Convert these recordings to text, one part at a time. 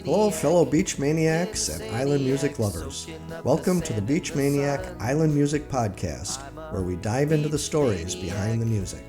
Hello, fellow beach maniacs and island music lovers. Welcome to the Beach Maniac Island Music Podcast, where we dive into the stories behind the music.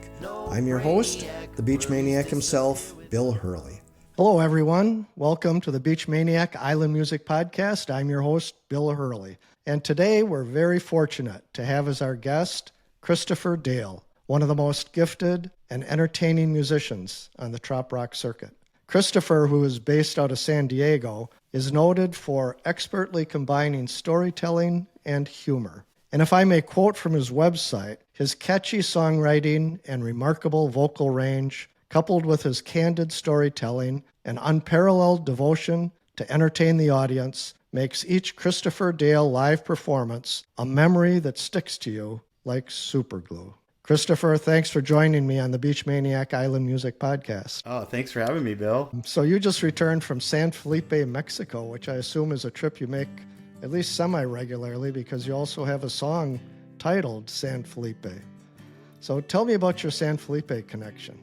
I'm your host, the Beach Maniac himself, Bill Hurley. Hello, everyone. Welcome to the Beach Maniac Island Music Podcast. I'm your host, Bill Hurley. And today we're very fortunate to have as our guest Christopher Dale, one of the most gifted and entertaining musicians on the trop rock circuit. Christopher, who is based out of San Diego, is noted for expertly combining storytelling and humor. And if I may quote from his website, his catchy songwriting and remarkable vocal range, coupled with his candid storytelling and unparalleled devotion to entertain the audience, makes each Christopher Dale live performance a memory that sticks to you like superglue. Christopher, thanks for joining me on the Beach Maniac Island Music Podcast. Oh, thanks for having me, Bill. So you just returned from San Felipe, Mexico, which I assume is a trip you make at least semi-regularly because you also have a song titled San Felipe. So tell me about your San Felipe connection.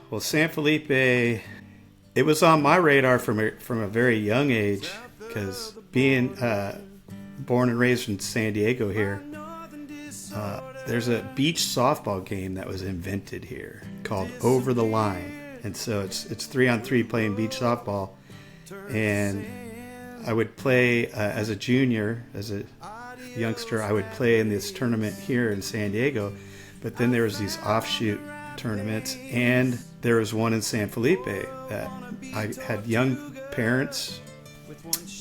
Well, San Felipe, it was on my radar from a very young age because being born and raised in San Diego here, there's a beach softball game that was invented here called Over the Line. And so it's 3-on-3 playing beach softball. And I would play as a junior, as a youngster, I would play in this tournament here in San Diego. But then there was these offshoot tournaments, and there was one in San Felipe that I had young parents,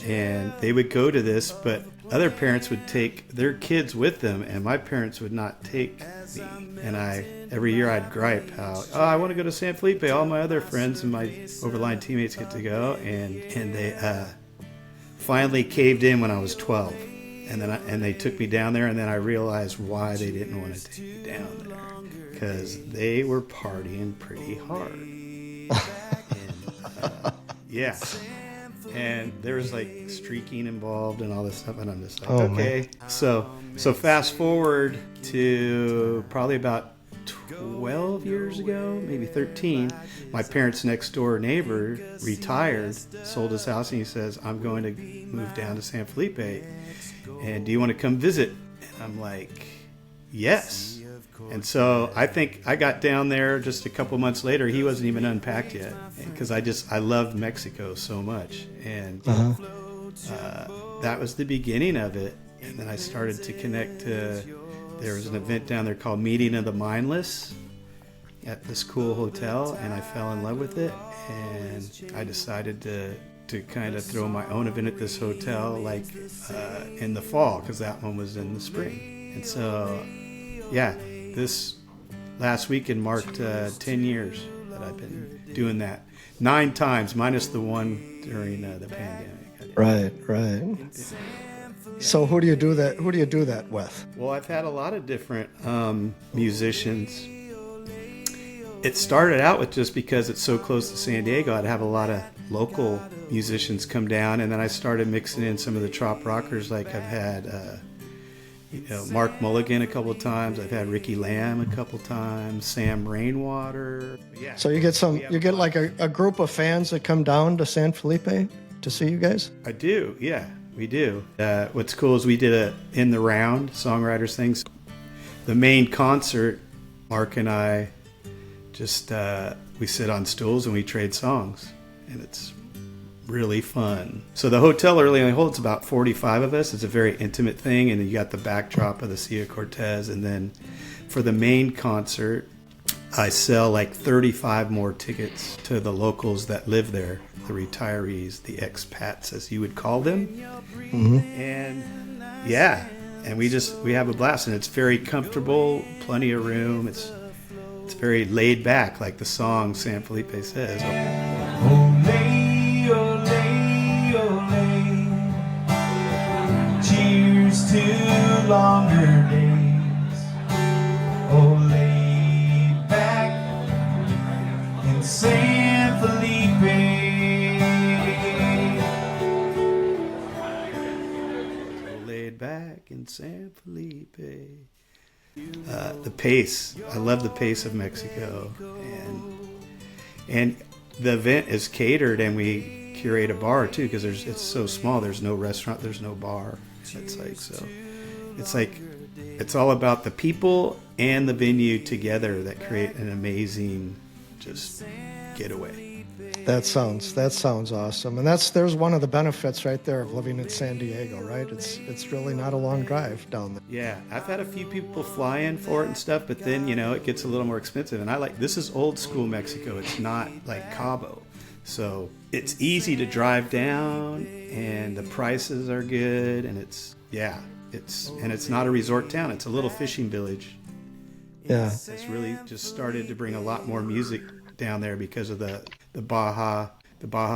and they would go to this, but other parents would take their kids with them, and my parents would not take me. And every year I'd gripe how, I want to go to San Felipe. All my other friends and my overline teammates get to go, and they finally caved in when I was 12. And they took me down there, and then I realized why they didn't want to take me down there. Because they were partying pretty hard. Yeah. And there was like streaking involved and all this stuff, and I'm just like, okay. Man. So fast forward to probably about 12 years ago, maybe 13, my parents' next door neighbor retired, sold his house, and he says, I'm going to move down to San Felipe, and do you want to come visit? And I'm like, yes. And so I think I got down there just a couple months later. He wasn't even unpacked yet because I loved Mexico so much. And that was the beginning of it. And then I started to connect to, there was an event down there called Meeting of the Mindless at this cool hotel, and I fell in love with it. And I decided to kind of throw my own event at this hotel like in the fall, because that one was in the spring. And so, yeah. This last weekend marked 10 years that I've been doing that. 9 times, minus the one during the pandemic. Right. So who do you do that with? Well, I've had a lot of different musicians. It started out with just because it's so close to San Diego, I'd have a lot of local musicians come down, and then I started mixing in some of the trop rockers. Like I've had Mark Mulligan a couple of times. I've had Ricky Lamb a couple of times. Sam Rainwater. Yeah. So you get like a group of fans that come down to San Felipe to see you guys? I do. Yeah, we do. What's cool is we did a in the round songwriters things. The main concert, Mark and I just we sit on stools and we trade songs, and it's really fun. So the hotel only holds about 45 of us. It's a very intimate thing, and you got the backdrop of the Sea of Cortez. And then for the main concert, I sell like 35 more tickets to the locals that live there, the retirees, the expats, as you would call them. Mm-hmm. And yeah, and we have a blast, and it's very comfortable, plenty of room. It's very laid back, like the song San Felipe says. Cheers to longer days. Oh, lay back in San Felipe. Oh, laid back in San Felipe. The pace. I love the pace of Mexico, and the event is catered, and we curate a bar too, because it's so small. There's no restaurant, there's no bar. It's like it's all about the people and the venue together that create an amazing just getaway. That sounds awesome, and there's one of the benefits right there of living in San Diego, right? It's really not a long drive down there. Yeah, I've had a few people fly in for it and stuff, but then it gets a little more expensive. And this is old school Mexico. It's not like Cabo, so it's easy to drive down, and the prices are good, and it's not a resort town. It's a little fishing village. Yeah, it's really just started to bring a lot more music down there because of the Baja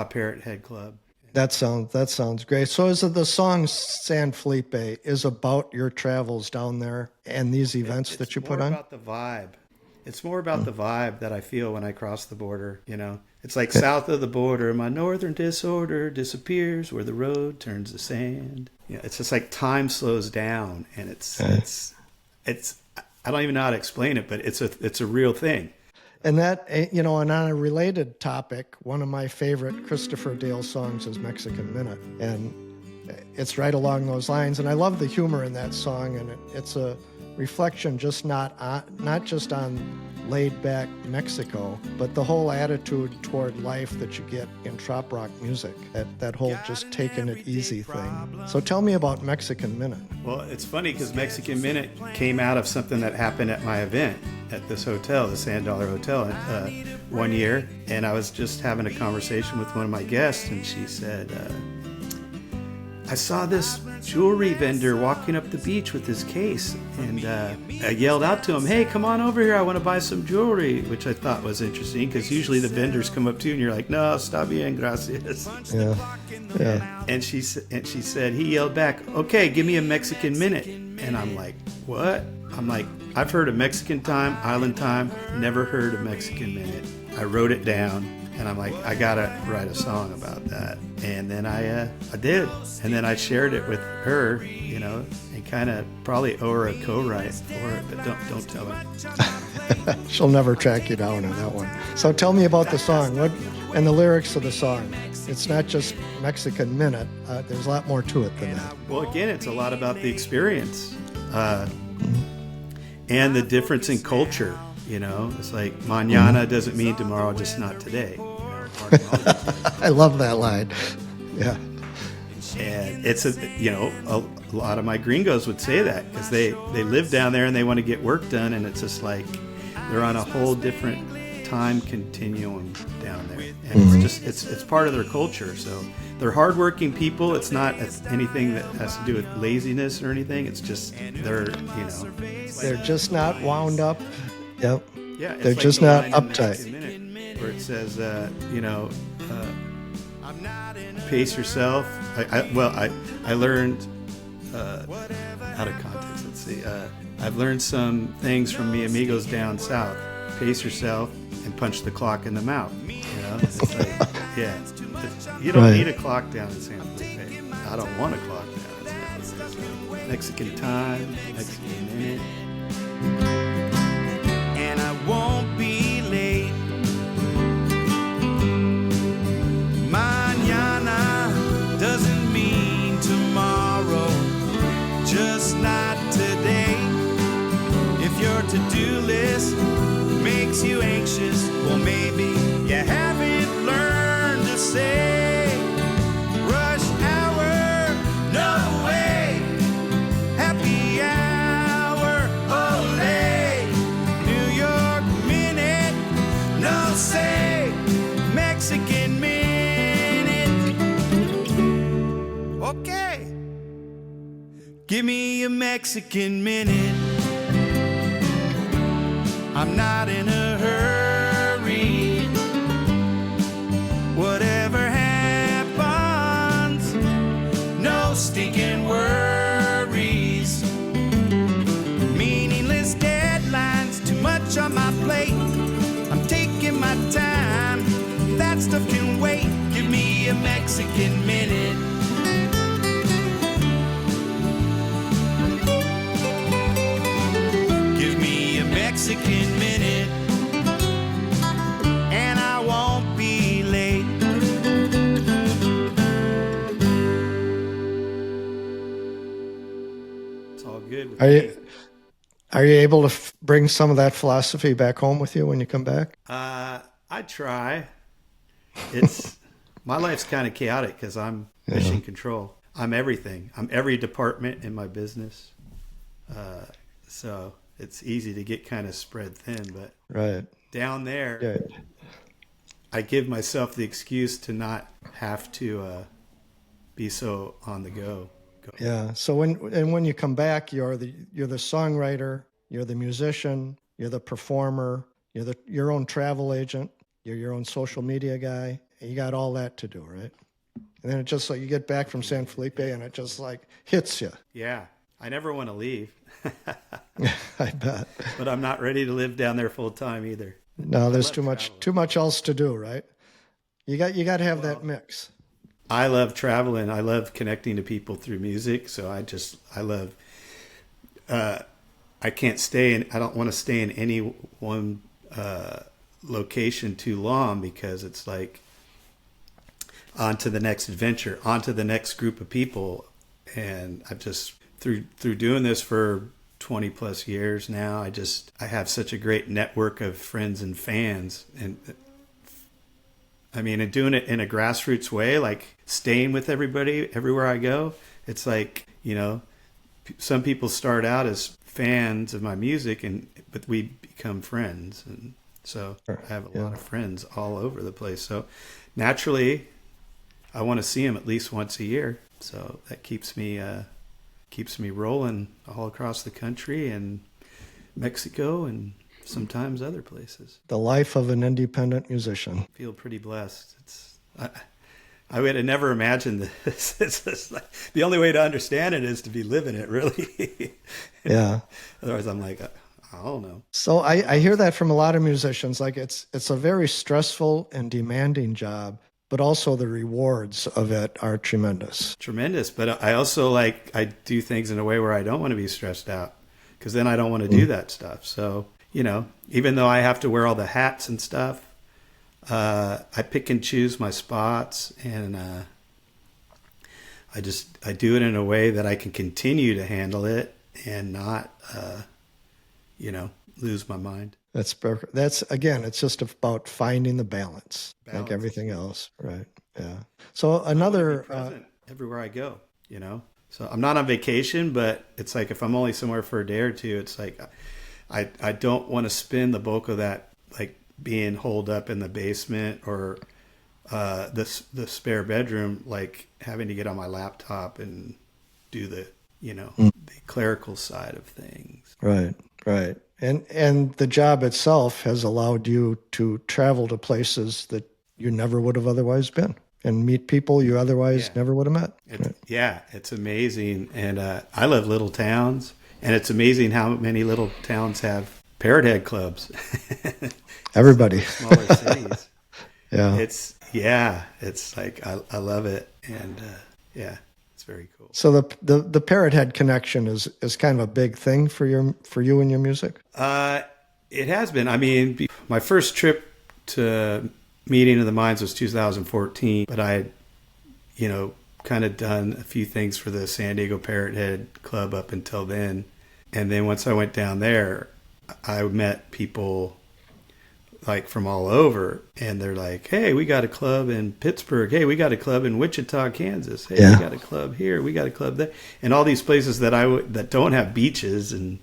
Parrot Head Club. That sounds great. So is it the song San Felipe is about your travels down there and these events that you put on? It's more about the vibe. It's more about the vibe that I feel when I cross the border. It's like south of the border, my northern disorder disappears where the road turns to sand. It's just like time slows down, and it's I don't even know how to explain it, but it's a real thing. And that, and on a related topic, one of my favorite Christopher Dale songs is Mexican Minute. And it's right along those lines. And I love the humor in that song. And it's a reflection not just on laid-back Mexico, but the whole attitude toward life that you get in trop rock music, that whole just taking it easy thing. So tell me about Mexican Minute. Well, it's funny because Mexican Minute came out of something that happened at my event at this hotel, the Sand Dollar Hotel, one year. And I was just having a conversation with one of my guests, and she said, I saw this jewelry vendor walking up the beach with his case, and I yelled out to him, hey, come on over here, I want to buy some jewelry, which I thought was interesting because usually the vendors come up to you and you're like, no, está bien, gracias. Yeah. And she said, he yelled back, okay, give me a Mexican minute. And I'm like, what? I'm like, I've heard of Mexican time, island time, never heard of Mexican minute. I wrote it down. And I'm like, I gotta write a song about that. And then I did. And then I shared it with her, and kind of probably owe her a co-write for it, but don't tell her. She'll never track you down on that one. So tell me about the song and the lyrics of the song. It's not just Mexican Minute. There's a lot more to it than that. Well, again, it's a lot about the experience and the difference in culture. It's like mañana doesn't mean tomorrow, just not today. I love that line. Yeah. And it's a lot of my gringos would say that because they live down there and they want to get work done, and it's just like they're on a whole different time continuum down there, and it's part of their culture. So they're hardworking people. It's not anything that has to do with laziness or anything. It's just they're just not wound up. Yep. Yeah, they're like just not uptight. Where it says, pace yourself. I learned out of context. Let's see. I've learned some things from mi amigos down south. Pace yourself and punch the clock in the mouth. It's like, yeah. You don't need a clock down in San Felipe. I don't want a clock down in San Felipe. Mexican time, Mexican minute. And I won't be late. Mañana doesn't mean tomorrow, just not today. If your to-do list makes you anxious, well, maybe you haven't learned to say rush hour, no way, happy hour, ole, New York minute, no say, Mexican minute. Okay, give me a Mexican minute. I'm not in a hurry. Whatever happens, no stinking worries. Meaningless deadlines, too much on my plate. I'm taking my time, that stuff can wait. Give me a Mexican minute. Give me a Mexican minute, and I won't be late. Are you able to bring some of that philosophy back home with you when you come back? I try. My life's kind of chaotic because I'm mission control. I'm everything. I'm every department in my business. So it's easy to get kind of spread thin, but down there, I give myself the excuse to not have to be so on the go. Yeah. So when you come back, you're the songwriter, you're the musician, you're the performer, you're your own travel agent, you're your own social media guy. You got all that to do, right? And then it just like you get back from San Felipe and it just like hits you. Yeah. I never want to leave. I bet. But I'm not ready to live down there full time either. No, there's too much else to do, right? You got to have that mix. I love traveling. I love connecting to people through music. So I love, I can't I don't want to stay in any one location too long because it's like on to the next adventure, on to the next group of people. And I've just, through doing this for 20 plus years now, I have such a great network of friends and fans. And I mean, and doing it in a grassroots way, like staying with everybody everywhere I go. It's like, some people start out as fans of my music, but we become friends. And so I have a lot of friends all over the place. So naturally, I want to see them at least once a year. So that keeps me rolling all across the country and Mexico and sometimes other places. The life of an independent musician. I feel pretty blessed. I would have never imagined this. It's just like, the only way to understand it is to be living it, really. Yeah. Otherwise, I'm like, I don't know. So I hear that from a lot of musicians. Like it's a very stressful and demanding job, but also the rewards of it are tremendous. Tremendous. But I also I do things in a way where I don't want to be stressed out because then I don't want to do that stuff. So, even though I have to wear all the hats and stuff, I pick and choose my spots and I do it in a way that I can continue to handle it and not, lose my mind. That's perfect. That's, again, it's just about finding the balance. Like everything else. Right. Yeah. So another, everywhere I go, so I'm not on vacation, but it's like, if I'm only somewhere for a day or two, it's like, I don't want to spend the bulk of that, like being holed up in the basement or, the spare bedroom, like having to get on my laptop and do the, the clerical side of things. Right. Right. And the job itself has allowed you to travel to places that you never would have otherwise been and meet people you otherwise never would have met. It's amazing. And I love little towns, and it's amazing how many little towns have Parrot Head clubs. Everybody. Smaller cities. Yeah. It's like, I love it. And it's very cool. So the Parrot Head connection is kind of a big thing for you and your music? It has been. I mean, my first trip to Meeting of the Minds was 2014, but I had, kind of done a few things for the San Diego Parrot Head Club up until then. And then once I went down there, I met people like from all over, and they're like, hey, we got a club in Pittsburgh. Hey, we got a club in Wichita, Kansas. Hey, we got a club here. We got a club there. And all these places that don't have beaches. And,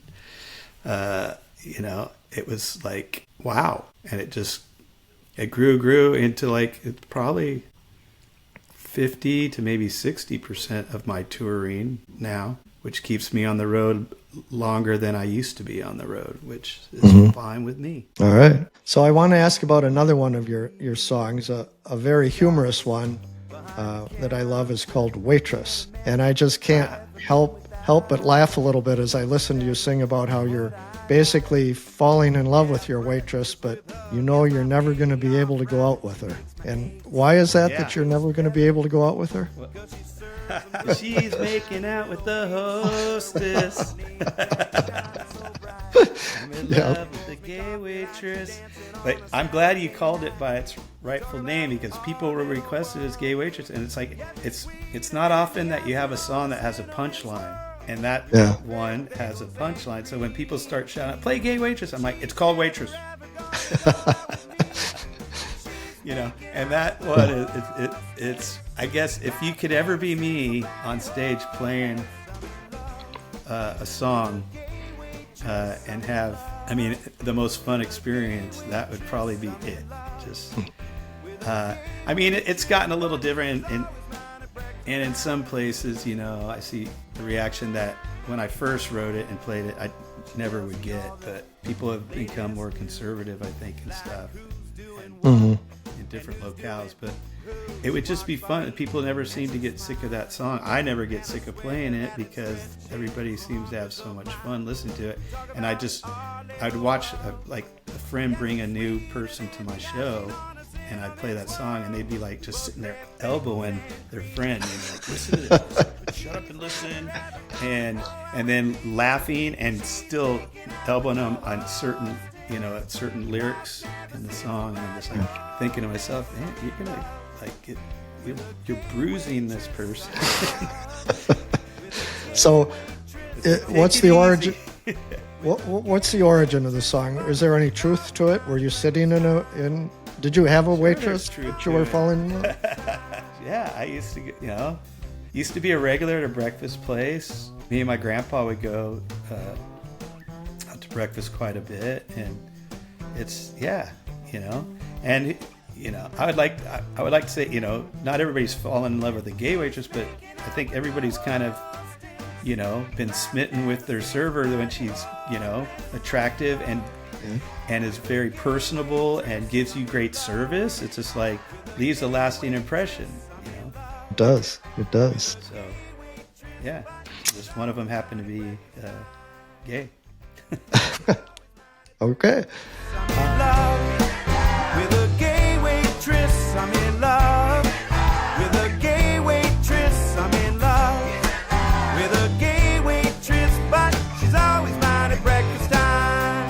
it was like, wow. And it grew into like, it's probably 50 to maybe 60% of my touring now, which keeps me on the road longer than I used to be on the road, which is fine with me. All right. So I want to ask about another one of your songs, a very humorous one that I love is called Waitress. And I just can't help but laugh a little bit as I listen to you sing about how you're basically falling in love with your waitress, but you're never going to be able to go out with her. And why is that you're never going to be able to go out with her? She's making out with the hostess. I'm in love with the gay waitress. But I'm glad you called it by its rightful name, because people were requested as gay waitress, and it's like it's not often that you have a song that has a punchline. And that one has a punchline. So when people start shouting, "Play Gay Waitress," I'm like, "It's called Waitress." And that one, it's I guess if you could ever be me on stage playing a song and have, the most fun experience, that would probably be it. Just, it's gotten a little different, and in some places, I see the reaction that when I first wrote it and played it, I never would get, but people have become more conservative, I think, and stuff, and in different locales, but it would just be fun. People never seem to get sick of that song. I never get sick of playing it because everybody seems to have so much fun listening to it. And I'd watch a friend bring a new person to my show, and I'd play that song, and they'd be like just sitting there elbowing their friend, and like, "Listen to this, shut up and listen," and then laughing and still elbowing them on certain lyrics in the song. And I'm just like thinking to myself, "Man, you're gonna you're bruising this person." So, what's the origin? What's the origin of the song? Is there any truth to it? Were you sitting in? Did you have a waitress that you were falling in love? Yeah, I used to be a regular at a breakfast place. Me and my grandpa would go out to breakfast quite a bit, and it's and I would like to say, not everybody's fallen in love with a gay waitress, but I think everybody's kind of, been smitten with their server when she's, attractive and is very personable and gives you great service. It's just like leaves a lasting impression, It does. So, yeah, just one of them happened to be gay. Okay. With a gay waitress, I'm in love. With a gay waitress, I'm in love. With a gay waitress, but she's always mine at breakfast time.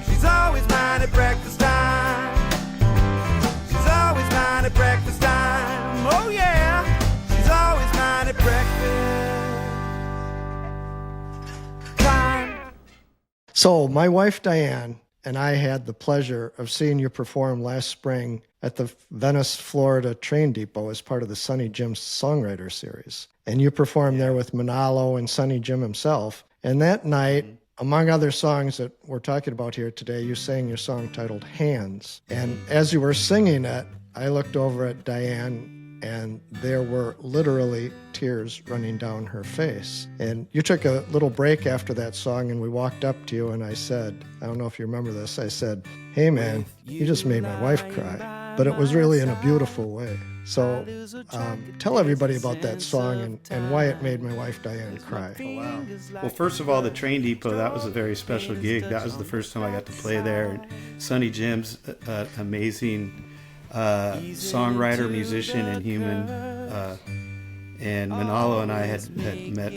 She's always mine at breakfast time. She's always mine at breakfast time. Oh yeah, she's always mine at breakfast time. So my wife Diane and I had the pleasure of seeing you perform last spring at the Venice, Florida train depot as part of the Sonny Jim Songwriter Series. And you performed there with Manalo and Sonny Jim himself. And that night, among other songs that we're talking about here today, you sang your song titled Hands. And as you were singing it, I looked over at Diane, and there were literally tears running down her face. And you took a little break after that song, and we walked up to you, and I said, I don't know if you remember this, I said, "Hey man, you just made my wife cry." But it was really in a beautiful way. So tell everybody about that song and why it made my wife Diane cry. Oh, wow. Well, first of all, the train depot, that was a very special gig. That was the first time I got to play there. And Sonny Jim's amazing songwriter, musician, and human, and Manalo and I had met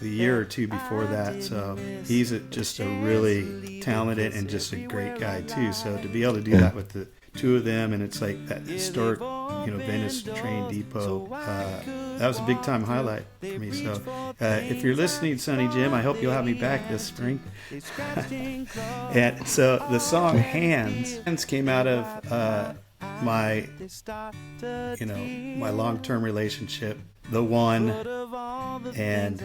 the year or two before that, so he's just a really talented and just a great guy too. So to be able to do that with the two of them, and it's like that historic, Venice train depot, that was a big time highlight for me. So if you're listening, Sonny Jim, I hope you'll have me back this spring. And so the song Hands came out of my long-term relationship, the one, and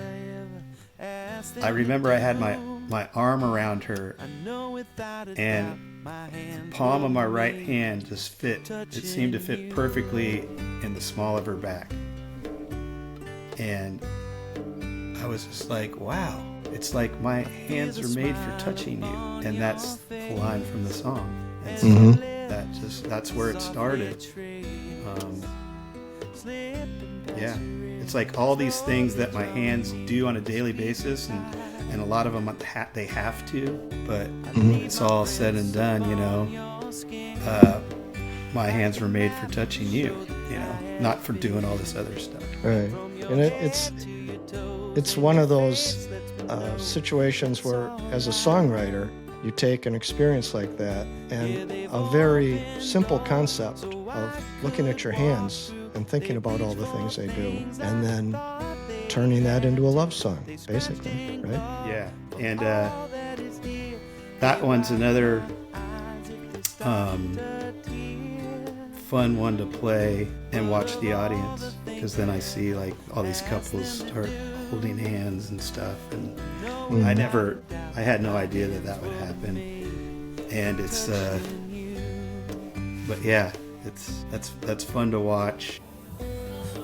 I remember I had my arm around her, and the palm of my right hand just fit. It seemed to fit perfectly in the small of her back. And I was just like, wow, it's like my hands are made for touching you. And that's the line from the song. And so that's where it started. It's like all these things that my hands do on a daily basis, and a lot of them they have to, but when it's all said and done, my hands were made for touching you, not for doing all this other stuff. Right. And it's one of those situations where, as a songwriter, you take an experience like that and a very simple concept of looking at your hands and thinking about all the things they do, and then turning that into a love song, basically, right? Yeah, and that one's another fun one to play and watch the audience, because then I see like all these couples start holding hands and stuff, and I had no idea that would happen, and it's but yeah, that's fun to watch.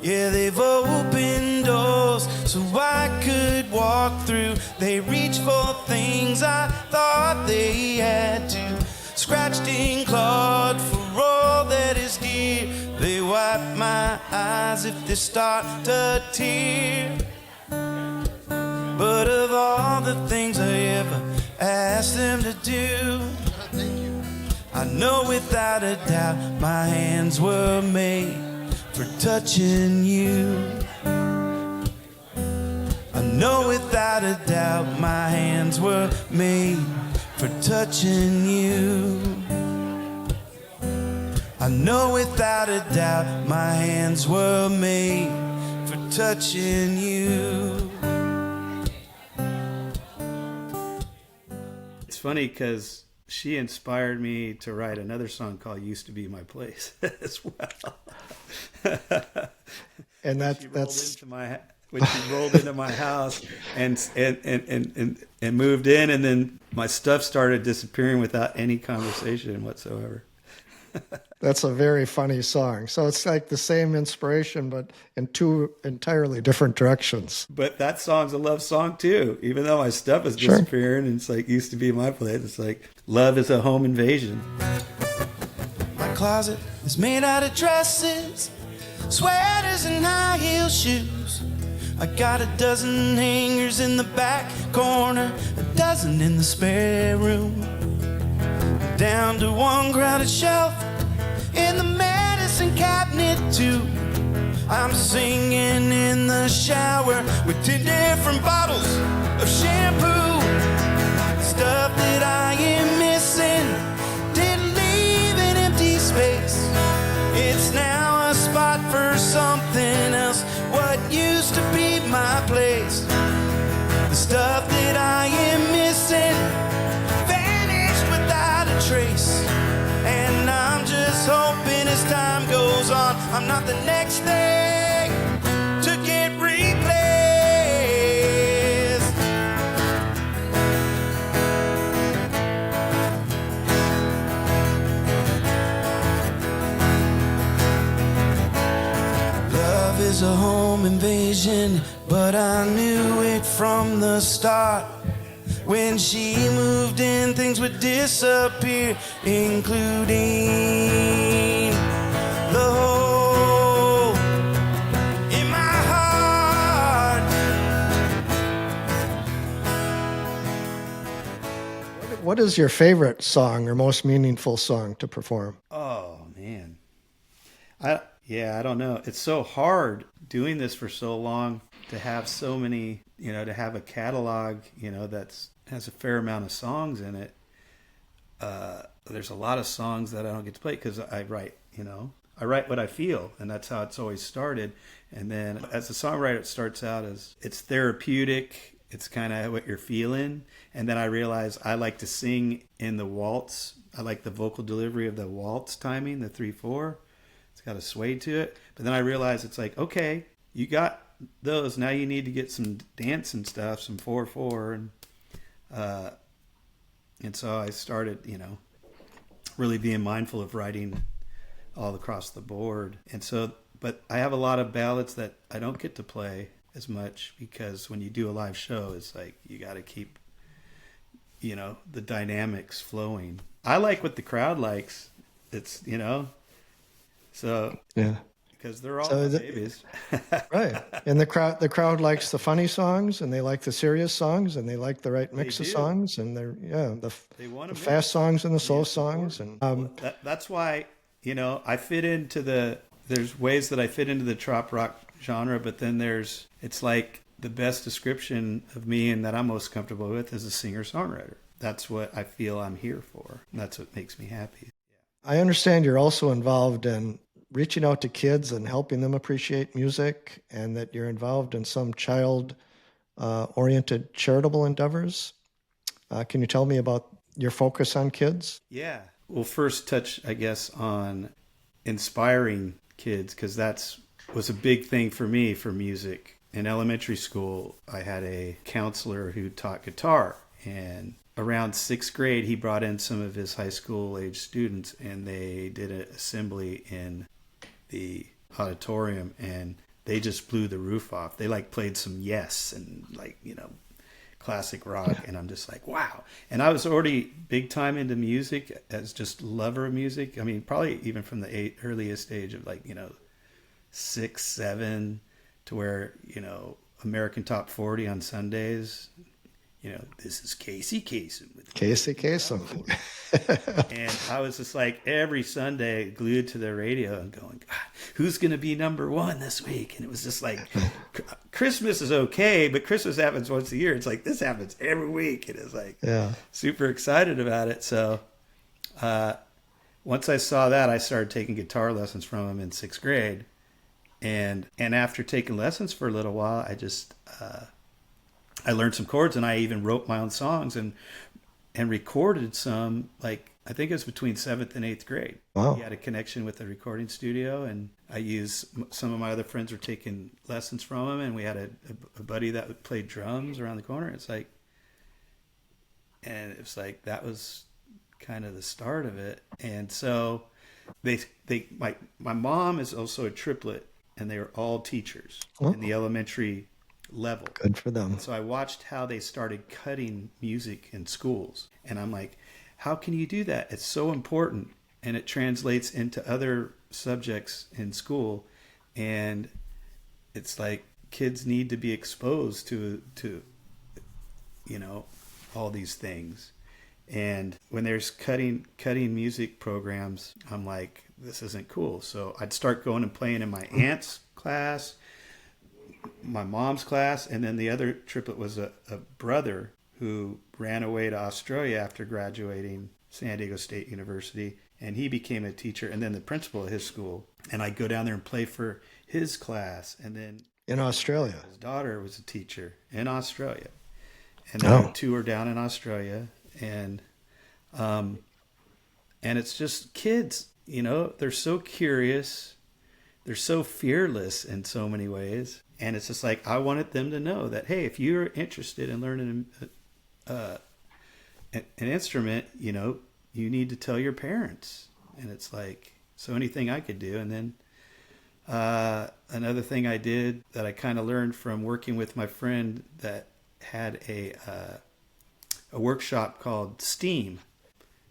Yeah, they've opened doors so I could walk through. They reach for things I thought they had to. Scratched and clawed for all that is dear. They wipe my eyes if they start to tear. But of all the things I ever asked them to do, I know without a doubt my hands were made for touching you. I know without a doubt my hands were made for touching you. I know without a doubt my hands were made for touching you. It's funny because she inspired me to write another song called "Used to Be My Place" as well. And when she rolled into my house and moved in, and then my stuff started disappearing without any conversation whatsoever. That's a very funny song. So it's like the same inspiration, but in two entirely different directions. But that song's a love song too, even though my stuff is disappearing. And it's like "Used to Be My Place." It's like love is a home invasion. My closet is made out of dresses, sweaters and high heel shoes. I got a dozen hangers in the back corner, a dozen in the spare room, down to one crowded shelf in the medicine cabinet too. I'm singing in the shower with 10 different bottles of shampoo. Stuff that I am missing didn't leave an empty space. It's now a spot for something else, what used to be my place. The stuff that I am missing vanished without a trace, and I'm just hoping as time goes on I'm not the next thing to get replaced. Love is a home invasion, but I knew it from the start. When she moved in, things would disappear, including the hole in my heart. What is your favorite song or most meaningful song to perform? Oh man, I don't know. It's so hard doing this for so long to have so many, to have a catalog, that's has a fair amount of songs in it. There's a lot of songs that I don't get to play because I write what I feel, and that's how it's always started. And then as a songwriter, it starts out as it's therapeutic. It's kind of what you're feeling. And then I realize I like to sing in the waltz. I like the vocal delivery of the waltz timing, the 3/4. It's got a sway to it. But then I realize it's like, okay, you got those. Now you need to get some dance and stuff, some 4/4, and so I started, really being mindful of writing all across the board. And so, but I have a lot of ballads that I don't get to play as much because when you do a live show, it's like you got to keep, the dynamics flowing. I like what the crowd likes. It's, so yeah. Because they're all babies. Right. And the crowd likes the funny songs, and they like the serious songs, and they like the right mix of songs, and the fast songs and the slow songs. And that's why, I fit into there's ways that I fit into the trop rock genre, but then it's like the best description of me and that I'm most comfortable with is a singer-songwriter. That's what I feel I'm here for. And that's what makes me happy. I understand you're also involved in reaching out to kids and helping them appreciate music, and that you're involved in some child-oriented charitable endeavors. Can you tell me about your focus on kids? Yeah. We'll first touch, I guess, on inspiring kids, because was a big thing for me for music. In elementary school, I had a counselor who taught guitar, and around 6th grade, he brought in some of his high school age students, and they did an assembly in the auditorium, and they just blew the roof off. They played some Yes and classic rock, and I'm just like, wow. And I was already big time into music as just lover of music. I mean, probably even from the earliest age of 6, 7, to where, American Top 40 on Sundays, this is Casey Kasem. Casey Kasem. And I was just every Sunday glued to the radio and going, who's going to be number one this week? And it was just Christmas is okay, but Christmas happens once a year. It's this happens every week. And it's super excited about it. So once I saw that, I started taking guitar lessons from him in 6th grade. And after taking lessons for a little while, I just I learned some chords, and I even wrote my own songs and recorded some. I think it was between 7th and 8th grade. Wow. He had a connection with the recording studio, and I used some of my other friends were taking lessons from him, and we had a buddy that played drums around the corner. And it was that was kind of the start of it. And so my mom is also a triplet, and they were all teachers in the elementary level. Good for them. And so I watched how they started cutting music in schools, and I'm like, how can you do that? It's so important, and it translates into other subjects in school, and it's kids need to be exposed to all these things. And when there's cutting music programs, I'm like, this isn't cool. So I'd start going and playing in my aunt's class, my mom's class, and then the other triplet was a brother who ran away to Australia after graduating San Diego State University, and he became a teacher and then the principal of his school. And I'd go down there and play for his class. And then in Australia, his daughter was a teacher in Australia, and then I would tour down in Australia. And it's just kids, they're so curious, they're so fearless in so many ways. And it's just I wanted them to know that, hey, if you're interested in learning an instrument, you need to tell your parents. And it's so anything I could do. And then another thing I did that I kind of learned from working with my friend that had a workshop called STEAM.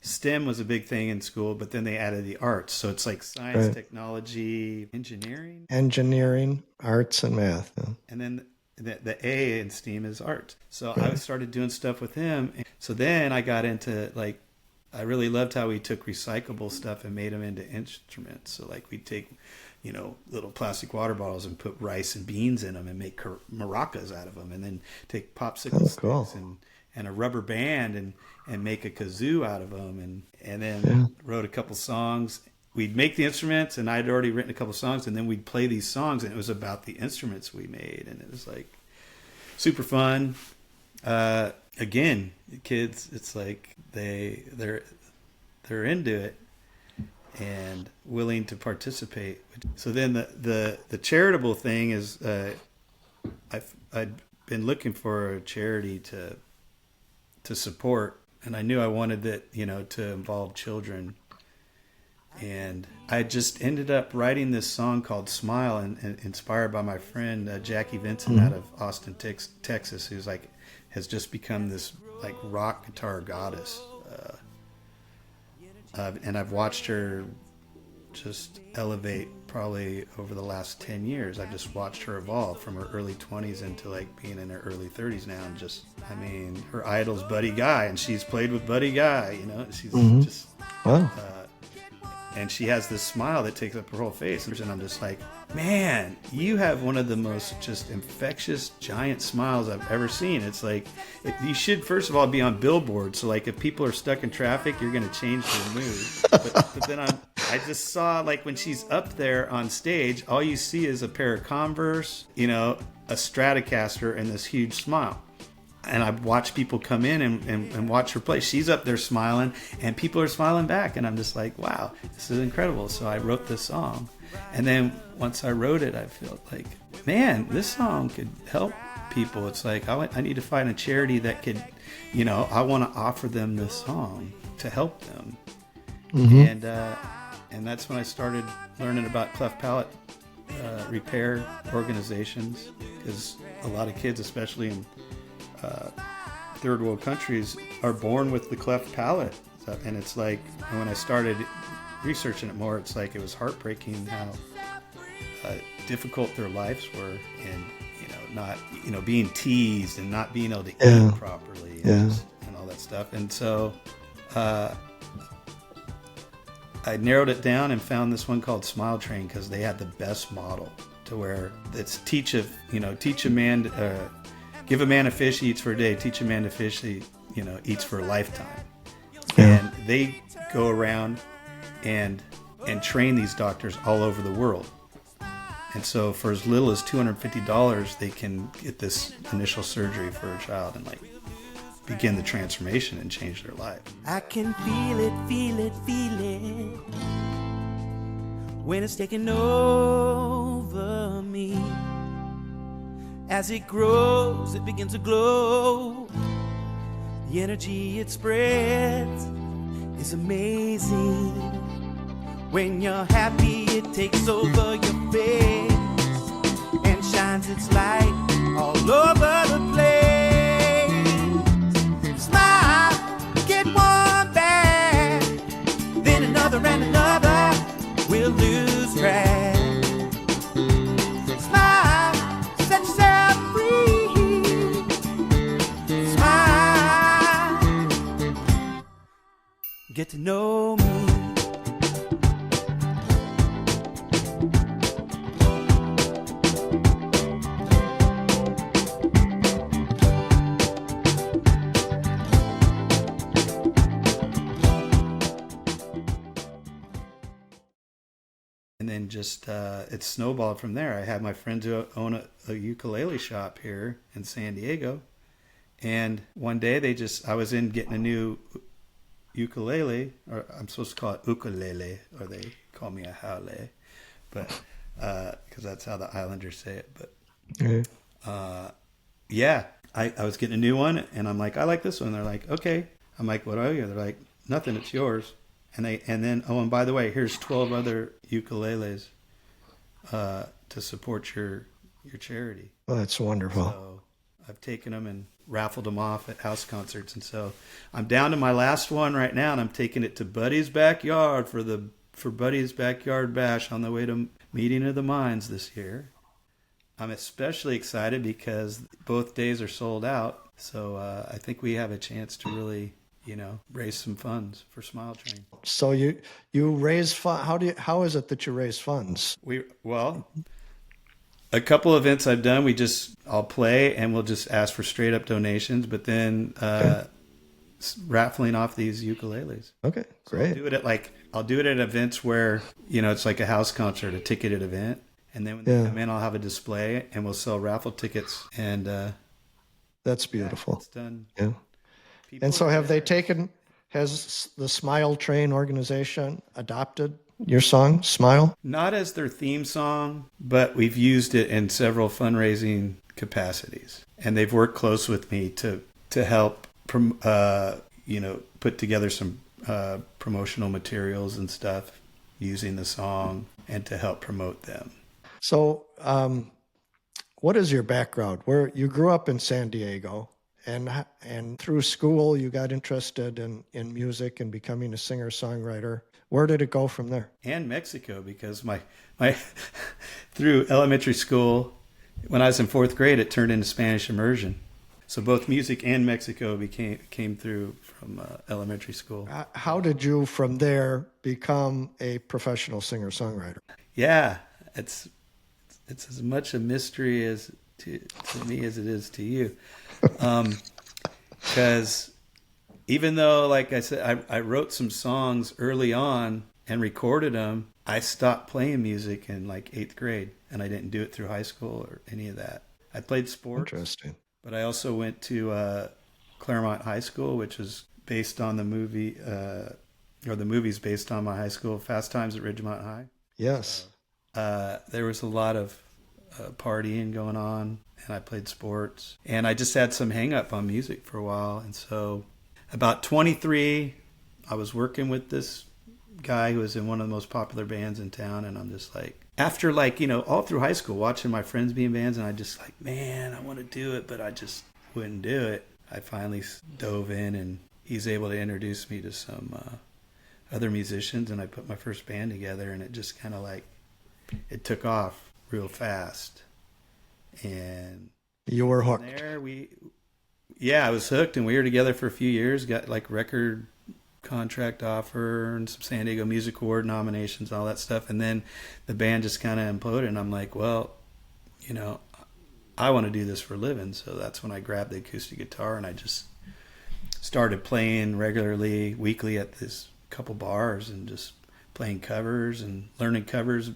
STEM was a big thing in school, but then they added the arts. So it's science, right, technology, engineering. Engineering, arts, and math. Yeah. And then the A in STEAM is art. So right. I started doing stuff with him. So then I got into I really loved how we took recyclable stuff and made them into instruments. So we'd take, little plastic water bottles and put rice and beans in them and make maracas out of them, and then take popsicle sticks and a rubber band and make a kazoo out of them, and then wrote a couple songs. We'd make the instruments, and I'd already written a couple songs, and then we'd play these songs, and it was about the instruments we made, and it was super fun. Again, kids, it's they're into it and willing to participate. So then the charitable thing is I'd been looking for a charity to support, and I knew I wanted that, to involve children. And I just ended up writing this song called Smile, and inspired by my friend Jackie Vincent out of Austin, Texas, who's has just become this rock guitar goddess. And I've watched her just elevate probably over the last 10 years. I've just watched her evolve from her early 20s into being in her early 30s now. And her idol's Buddy Guy, and she's played with Buddy Guy, she's just, and she has this smile that takes up her whole face. And I'm just man, you have one of the most just infectious giant smiles I've ever seen. It's you should first of all be on billboards. So if people are stuck in traffic, you're going to change their mood. But then I just saw, like, when she's up there on stage, all you see is a pair of Converse, you know, a Stratocaster, and this huge smile. And I watch people come in and watch her play. She's up there smiling, and people are smiling back. And I'm just like, wow, this is incredible. So I wrote this song. And then once I wrote it, I felt like, man, this song could help people. It's like, I need to find a charity that could, you know, I want to offer them this song to help them. Mm-hmm. And that's when I started learning about cleft palate repair organizations, because a lot of kids, especially in third world countries, are born with the cleft palate. And it's like, when I started researching it more, it's like it was heartbreaking how difficult their lives were, and not being teased and not being able to eat properly and all that stuff. And so I narrowed it down and found this one called Smile Train, because they had the best model, to where it's give a man a fish, he eats for a day. Teach a man to fish, he eats for a lifetime. And they go around and train these doctors all over the world. And so for as little as $250, they can get this initial surgery for a child and, like, begin the transformation and change their life. I can feel it, feel it, feel it, when it's taking over me. As it grows, it begins to glow. The energy it spreads is amazing. When you're happy, it takes over your face and shines its light all over the place. Smile, get one back, then another and another, we'll lose track. Smile, set yourself free. Smile, get to know me. And then just it snowballed from there. I had my friends who own a ukulele shop here in San Diego, and one day I was in getting a new ukulele, or I'm supposed to call it ukulele, or they call me a haole, but because that's how the Islanders say it. But I was getting a new one, and I'm like, I like this one. They're like, okay. I'm like, what are you? They're like, nothing, it's yours. And and by the way, here's 12 other ukuleles to support your charity. Well, that's wonderful. So I've taken them and raffled them off at house concerts, and so I'm down to my last one right now, and I'm taking it to Buddy's backyard for Buddy's Backyard Bash on the way to Meeting of the Minds this year. I'm especially excited because both days are sold out, so I think we have a chance to really, raise some funds for Smile Train. So you raise funds. How is it that you raise funds? A couple events I've done, I'll play and we'll just ask for straight up donations, but then raffling off these ukuleles. Okay, great. So I'll do it at events where it's like a house concert, a ticketed event, and then when they come in, I'll have a display and we'll sell raffle tickets, and that's beautiful. It's done. Yeah. And so has the Smile Train organization adopted your song, Smile? Not as their theme song, but we've used it in several fundraising capacities. And they've worked close with me to help, put together some promotional materials and stuff using the song and to help promote them. So what is your background? Where you grew up in San Diego, and through school you got interested in music and becoming a singer-songwriter. Where did it go from there? And Mexico, because my through elementary school, when I was in 4th grade, it turned into Spanish immersion. So both music and Mexico came through from elementary school. How did you from there become a professional singer-songwriter? Yeah, it's as much a mystery as to me as it is to you. Because even though, like I said, I wrote some songs early on and recorded them. I stopped playing music in like 8th grade, and I didn't do it through high school or any of that. I played sports. Interesting. But I also went to Claremont High School, which is based on the movie, or the movie's based on my high school, Fast Times at Ridgemont High. Yes. There was a lot of partying going on, and I played sports. And I just had some hang up on music for a while. And so about 23, I was working with this guy who was in one of the most popular bands in town, and I'm just like, after like, you know, all through high school watching my friends be in bands, and I just like, man, I want to do it, but I just wouldn't do it. I finally dove in, and he's able to introduce me to some other musicians, and I put my first band together, and it just kind of like, it took off real fast. And you were hooked. There I was hooked, and we were together for a few years, got like record contract offer and some San Diego Music Award nominations and all that stuff. And then the band just kind of imploded, and I'm like, well, you know, I want to do this for a living. So that's when I grabbed the acoustic guitar, and I just started playing regularly, weekly at this couple bars, and just playing covers and learning covers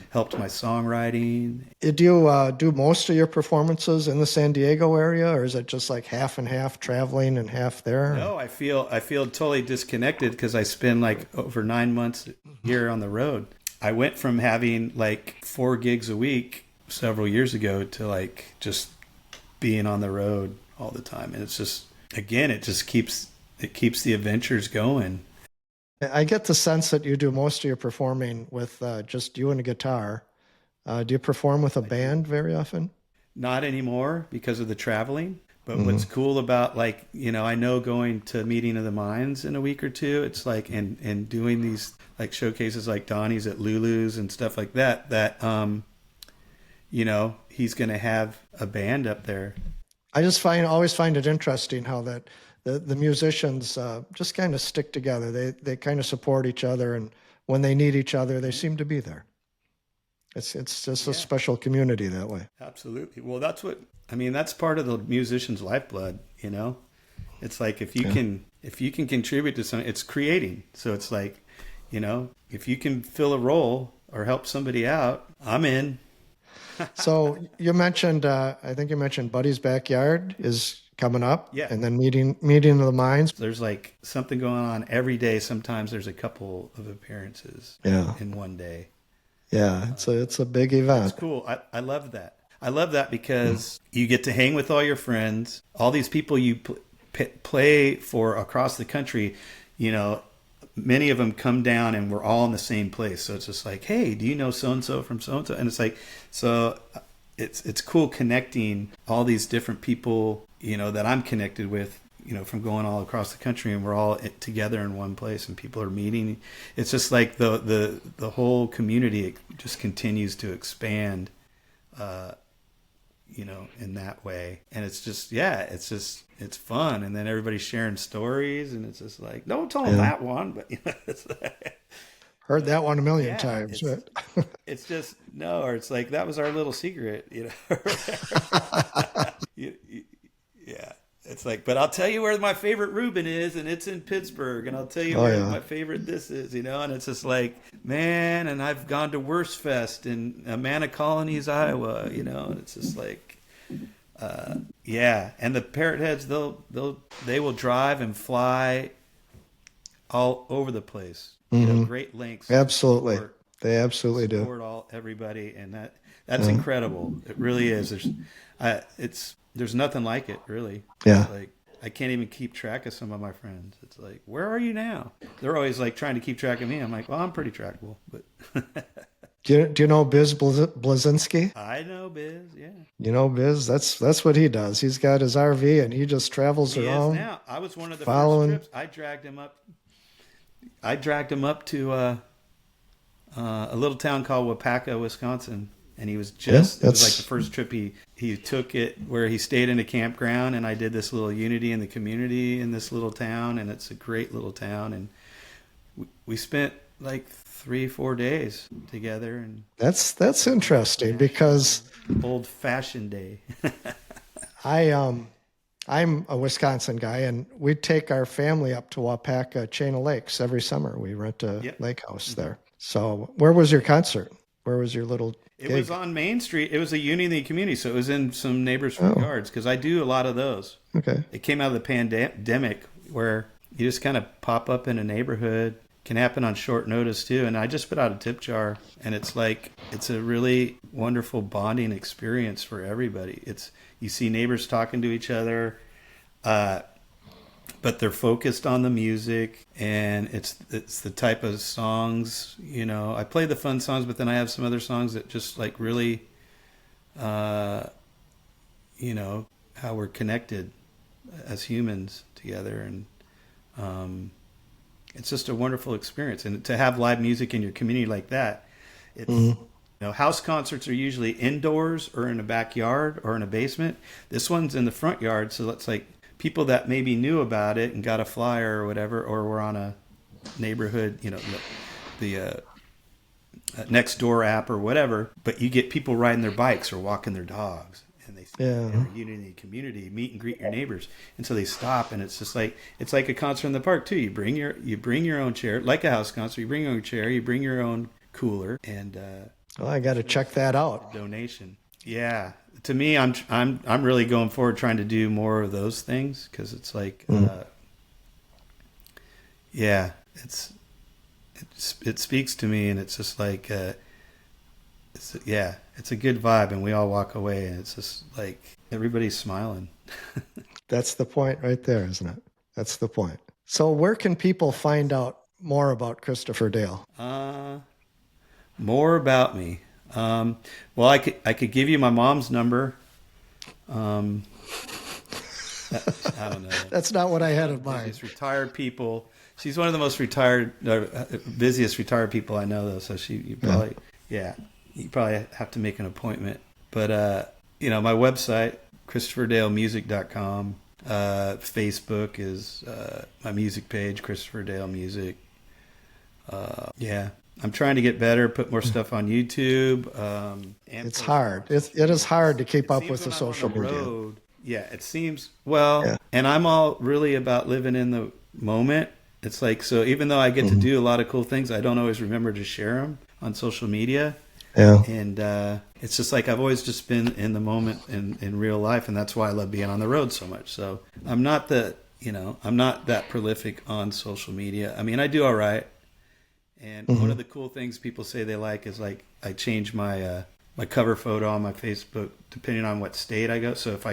helped my songwriting. Do you do most of your performances in the San Diego area, or is it just like half and half traveling and half there? No, I feel totally disconnected because I spend like over 9 months here on the road. I went from having like 4 gigs a week several years ago to like just being on the road all the time. And it's just, again, it keeps the adventures going. I get the sense that you do most of your performing with just you and a guitar. Do you perform with a band very often? Not anymore because of the traveling. But what's cool about, like, you know, I know going to Meeting of the Minds in a week or two, it's like, and doing these like showcases like Donnie's at Lulu's and stuff like that, you know, he's going to have a band up there. I just always find it interesting how that the musicians just kind of stick together. They kind of support each other, and when they need each other, they seem to be there. It's just a special community that way. Absolutely. Well, that's part of the musician's lifeblood, you know? It's like if you can contribute to something, it's creating. So it's like, you know, if you can fill a role or help somebody out, I'm in. So you mentioned, I think you mentioned Buddy's Backyard is coming up. Yeah. And then meeting of the Minds. There's like something going on every day. Sometimes there's a couple of appearances in one day. Yeah, it's a big event. It's cool. I love that. I love that because you get to hang with all your friends, all these people you play for across the country. You know, many of them come down, and we're all in the same place. So it's just like, hey, do you know so-and-so from so-and-so? And it's like, so it's cool connecting all these different people, you know, that I'm connected with, you know, from going all across the country, and we're all together in one place, and people are meeting. It's just like the whole community, it just continues to expand, you know, in that way. And it's just, it's fun. And then everybody's sharing stories, and it's just like, don't tell them that one, but you know, it's like, heard that one a million times. It's just, no, or it's like, that was our little secret, you know. Yeah. It's like, but I'll tell you where my favorite Reuben is, and it's in Pittsburgh, and I'll tell you where my favorite this is, you know. And it's just like, man, and I've gone to Worst Fest in Amana Colonies, Iowa, you know. And it's just like, and the Parrot Heads, they will drive and fly all over the place. You know, great lengths. Absolutely, they absolutely do. Support everybody, and that's incredible. It really is. There's nothing like it, really. Yeah. It's like, I can't even keep track of some of my friends. It's like, where are you now? They're always like trying to keep track of me. I'm like, well, I'm pretty trackable, but. Do you know Biz Blazinski? I know Biz, yeah. You know Biz? That's what he does. He's got his RV, and he just travels around. He is now. I was one of the first trips. I dragged him up to a little town called Wapaka, Wisconsin. And he was it was like the first trip he took it, where he stayed in a campground, and I did this little unity in the community in this little town, and it's a great little town. And we spent like 3-4 days together. And that's interesting because old fashioned day. I I'm a Wisconsin guy, and we take our family up to Wapaka Chain of Lakes every summer. We rent a lake house there. So where was your concert? Where was your little It gig? was on Main Street. It was a Unity community, so it was in some neighbors' front yards, because I do a lot of those. Okay. It came out of the pandemic where you just kind of pop up in a neighborhood. Can happen on short notice too. And I just put out a tip jar, and it's a really wonderful bonding experience for everybody. You see neighbors talking to each other, but they're focused on the music, and it's the type of songs, I play the fun songs, but then I have some other songs that just like really, how we're connected as humans together. And it's just a wonderful experience. And to have live music in your community like that, it's, house concerts are usually indoors or in a backyard or in a basement. This one's in the front yard, so it's like people that maybe knew about it and got a flyer or whatever, or were on a neighborhood, the next door app or whatever, but you get people riding their bikes or walking their dogs, and they see a Unity community, meet and greet your neighbors, and so they stop, and it's just like a concert in the park too. You bring your own chair, like a house concert. You bring your own chair, you bring your own cooler, and I got to check that out. Donation. Yeah, to me, I'm really going forward trying to do more of those things, because it's like, it speaks to me, and it's just like, it's a good vibe, and we all walk away, and it's just like everybody's smiling. That's the point right there, isn't it? That's the point. So where can people find out more about Christopher Dale? More about me. Well, I could give you my mom's number. I don't know. That's not what I had in mind. She's retired people. She's one of the most busiest retired people I know, though. So you probably have to make an appointment. But my website, ChristopherDaleMusic.com. Facebook is my music page, Christopher Dale Music. I'm trying to get better, put more stuff on YouTube. It's hard. It is hard to keep up with the social media. Yeah, it seems, and I'm all really about living in the moment. It's like, so even though I get to do a lot of cool things, I don't always remember to share them on social media. Yeah. And it's just like I've always just been in the moment in real life, and that's why I love being on the road so much. So I'm not that prolific on social media. I mean, I do all right. And one of the cool things people say they like is like I change my my cover photo on my Facebook depending on what state I go. So if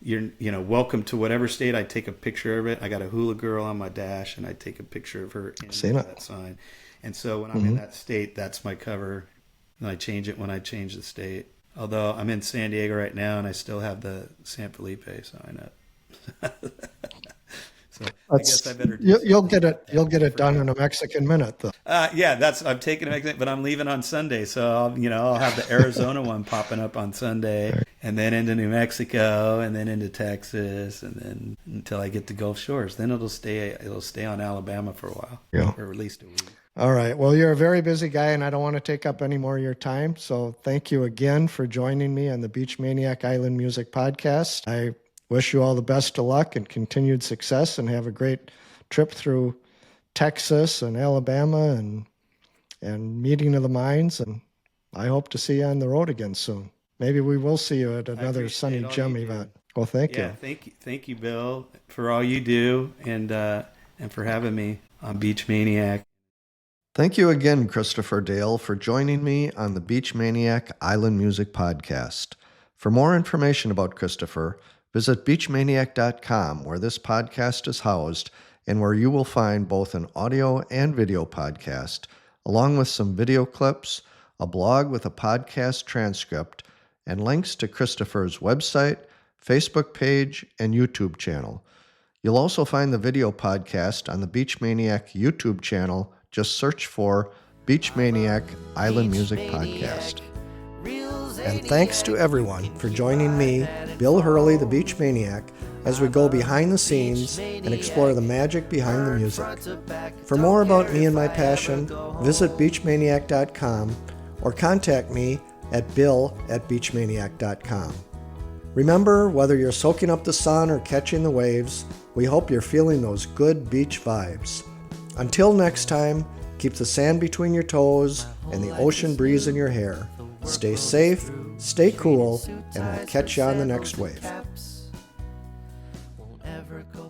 you're welcome to whatever state, I take a picture of it. I got a hula girl on my dash, and I take a picture of her in that sign. And so when I'm in that state, that's my cover. And I change it when I change the state. Although I'm in San Diego right now, and I still have the San Felipe sign up. So I guess I better. You'll get it done in a Mexican minute, though. I'm taking a Mexican, but I'm leaving on Sunday, so I'll have the Arizona one popping up on Sunday, and then into New Mexico, and then into Texas, and then until I get to Gulf Shores. Then it'll stay on Alabama for a while, or at least a week. All right. Well, you're a very busy guy, and I don't want to take up any more of your time. So thank you again for joining me on the Beach Maniac Island Music Podcast. I wish you all the best of luck and continued success, and have a great trip through Texas and Alabama and meeting of the minds. And I hope to see you on the road again soon. Maybe we will see you at another Sunny Gem event. Well, thank you. Thank you, Bill, for all you do, and for having me on Beach Maniac. Thank you again, Christopher Dale, for joining me on the Beach Maniac Island Music Podcast. For more information about Christopher, visit beachmaniac.com, where this podcast is housed and where you will find both an audio and video podcast, along with some video clips, a blog with a podcast transcript, and links to Christopher's website, Facebook page, and YouTube channel. You'll also find the video podcast on the Beach Maniac YouTube channel. Just search for Beach Maniac Island Music Podcast. And thanks to everyone for joining me, Bill Hurley, the Beach Maniac, as we go behind the scenes and explore the magic behind the music. For more about me and my passion, visit beachmaniac.com or contact me at bill@beachmaniac.com. Remember, whether you're soaking up the sun or catching the waves, we hope you're feeling those good beach vibes. Until next time, keep the sand between your toes and the ocean breeze in your hair. Stay safe, stay cool, and we'll catch you on the next wave. Won't ever go